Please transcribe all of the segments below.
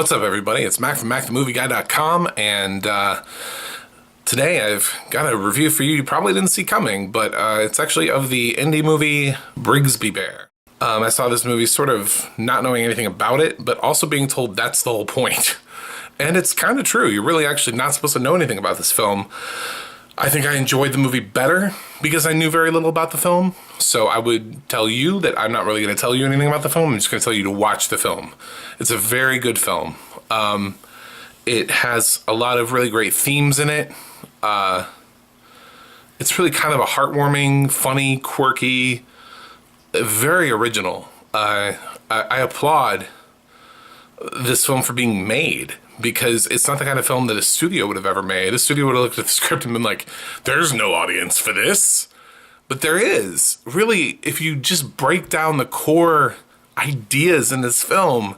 What's up, everybody? It's Mac from MacTheMovieGuy.com, and today I've got a review for you probably didn't see coming, but it's actually of the indie movie Brigsby Bear. I saw this movie sort of not knowing anything about it, but also being told that's the whole point. And it's kind of true. You're really actually not supposed to know anything about this film. I think I enjoyed the movie better because I knew very little about the film. So I would tell you that I'm not really going to tell you anything about the film. I'm just going to tell you to watch the film. It's a very good film. It has a lot of really great themes in it. It's really kind of a heartwarming, funny, quirky, very original. I applaud this film for being made, because it's not the kind of film that a studio would have ever made. A studio would have looked at the script and been like, there's no audience for this. But there is. Really, if you just break down the core ideas in this film,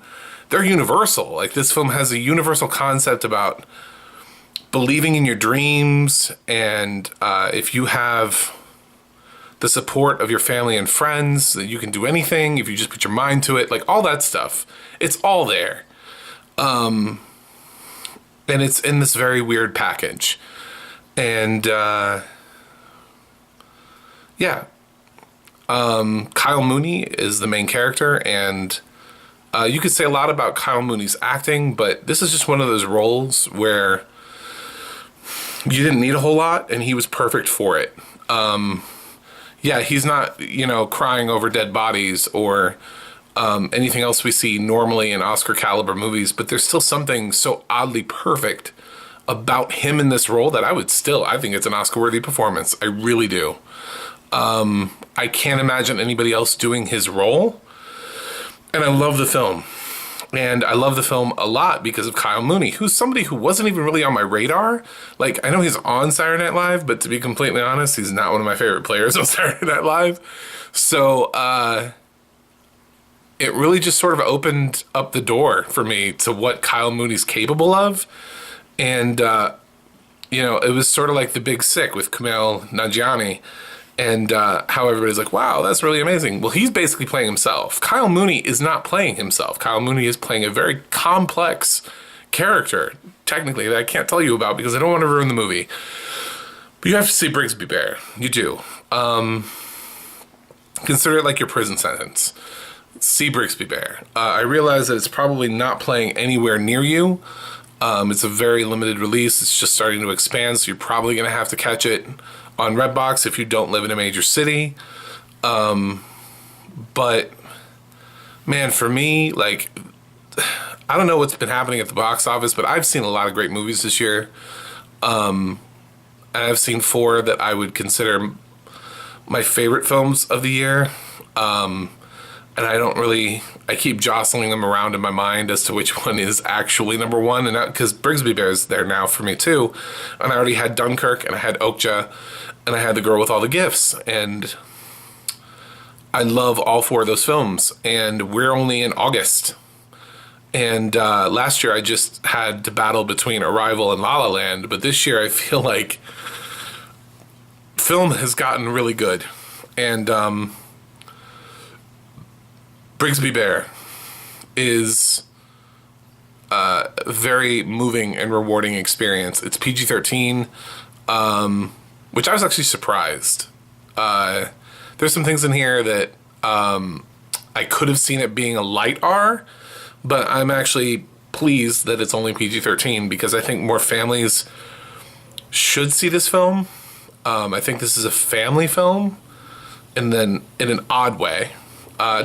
they're universal. Like, this film has a universal concept about believing in your dreams, and if you have the support of your family and friends, that you can do anything if you just put your mind to it. Like, all that stuff. It's all there. And it's in this very weird package. And, Kyle Mooney is the main character, and you could say a lot about Kyle Mooney's acting, but this is just one of those roles where you didn't need a whole lot, and he was perfect for it. He's not, crying over dead bodies or anything else we see normally in Oscar caliber movies, but there's still something so oddly perfect about him in this role that I think it's an Oscar worthy performance. I really do. I can't imagine anybody else doing his role, and I love the film. And I love the film a lot because of Kyle Mooney, who's somebody who wasn't even really on my radar. Like, I know he's on Saturday Night Live, but to be completely honest, he's not one of my favorite players on Saturday Night Live. So, it really just sort of opened up the door for me to what Kyle Mooney's capable of. And, it was sort of like The Big Sick with Kumail Nanjiani, and how everybody's like, wow, that's really amazing. Well, he's basically playing himself. Kyle Mooney is not playing himself. Kyle Mooney is playing a very complex character, technically, that I can't tell you about because I don't want to ruin the movie. But you have to see Brigsby Bear. You do. Consider it like your prison sentence. See Brigsby Bear. I realize that it's probably not playing anywhere near you. It's a very limited release. It's just starting to expand, so you're probably going to have to catch it on Redbox if you don't live in a major city. But, man, for me, like, I don't know what's been happening at the box office, but I've seen a lot of great movies this year. And I've seen 4 that I would consider my favorite films of the year. And I keep jostling them around in my mind as to which one is actually number one. And because Brigsby Bear is there now for me too. And I already had Dunkirk, and I had Okja, and I had The Girl with All the Gifts. And I love all 4 of those films. And we're only in August. And last year I just had to battle between Arrival and La La Land. But this year I feel like film has gotten really good. And Brigsby Bear is a very moving and rewarding experience. It's PG-13, which I was actually surprised. There's some things in here that I could have seen it being a light R, but I'm actually pleased that it's only PG-13 because I think more families should see this film. I think this is a family film, and then in an odd way.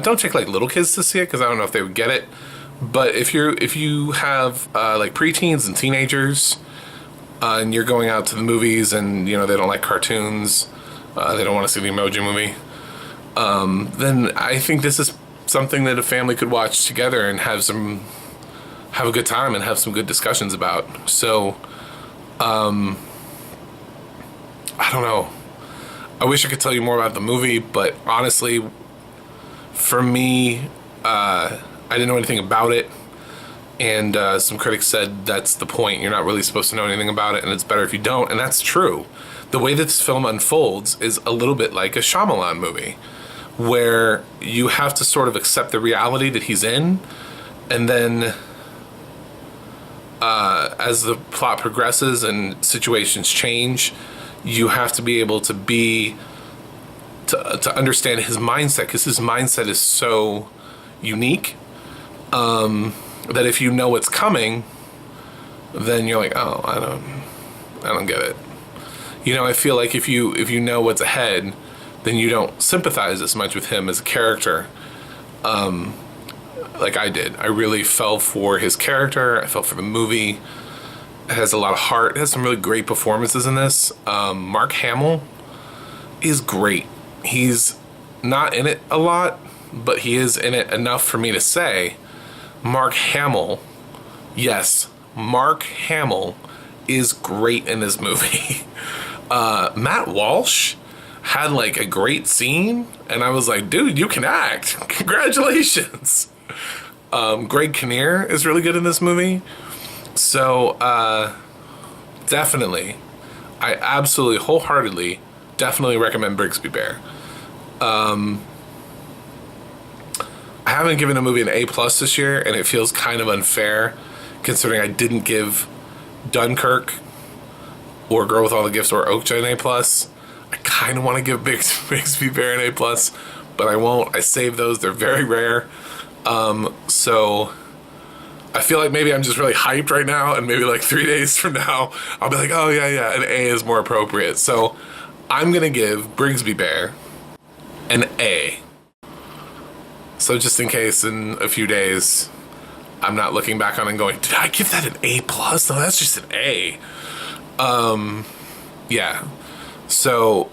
Don't take like little kids to see it because I don't know if they would get it. But if you have like preteens and teenagers, and you're going out to the movies and they don't like cartoons, they don't want to see the Emoji Movie, then I think this is something that a family could watch together and have a good time and have some good discussions about. So, I don't know. I wish I could tell you more about the movie, but honestly, for me, I didn't know anything about it, and some critics said that's the point. You're not really supposed to know anything about it, and it's better if you don't, and that's true. The way that this film unfolds is a little bit like a Shyamalan movie, where you have to sort of accept the reality that he's in, and then as the plot progresses and situations change, you have to be able to to understand his mindset, because his mindset is so unique, that if you know what's coming, then you're like, oh, I don't get it. You know, I feel like if you know what's ahead, then you don't sympathize as much with him as a character, like I did. I really fell for his character. I fell for the movie. It has a lot of heart. It has some really great performances in this. Mark Hamill is great. He's not in it a lot, but he is in it enough for me to say, Mark Hamill, yes, Mark Hamill is great in this movie. Matt Walsh had like a great scene, and I was like, dude, you can act. Congratulations. Greg Kinnear is really good in this movie. So, definitely, I absolutely, wholeheartedly, definitely recommend Brigsby Bear. I haven't given a movie an A+ this year, and it feels kind of unfair, considering I didn't give Dunkirk or Girl with All the Gifts or Okja an A+. I kind of want to give Brigsby Bear an A+, but I won't. I save those. They're very rare. So I feel like maybe I'm just really hyped right now, and maybe like 3 days from now, I'll be like, oh yeah, an A is more appropriate. So I'm going to give Brigsby Bear an A. So just in case in a few days, I'm not looking back on it and going, did I give that an A+? No, that's just an A. Yeah. So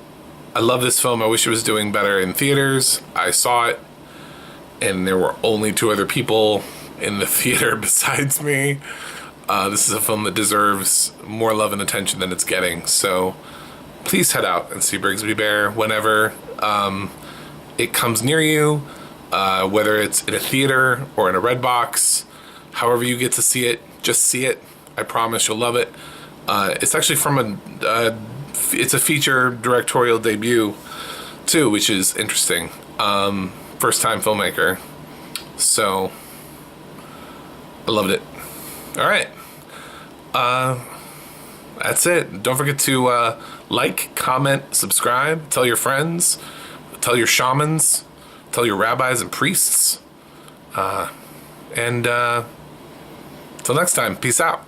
I love this film. I wish it was doing better in theaters. I saw it, and there were only 2 other people in the theater besides me. This is a film that deserves more love and attention than it's getting. So please head out and see Brigsby Bear whenever it comes near you, whether it's in a theater or in a Redbox. However you get to see it, just see it. I promise you'll love it. It's actually from it's a feature directorial debut too, which is interesting. First time filmmaker. So I loved it. All right. That's it. Don't forget to like, comment, subscribe, tell your friends, tell your shamans, tell your rabbis and priests. And till next time, peace out.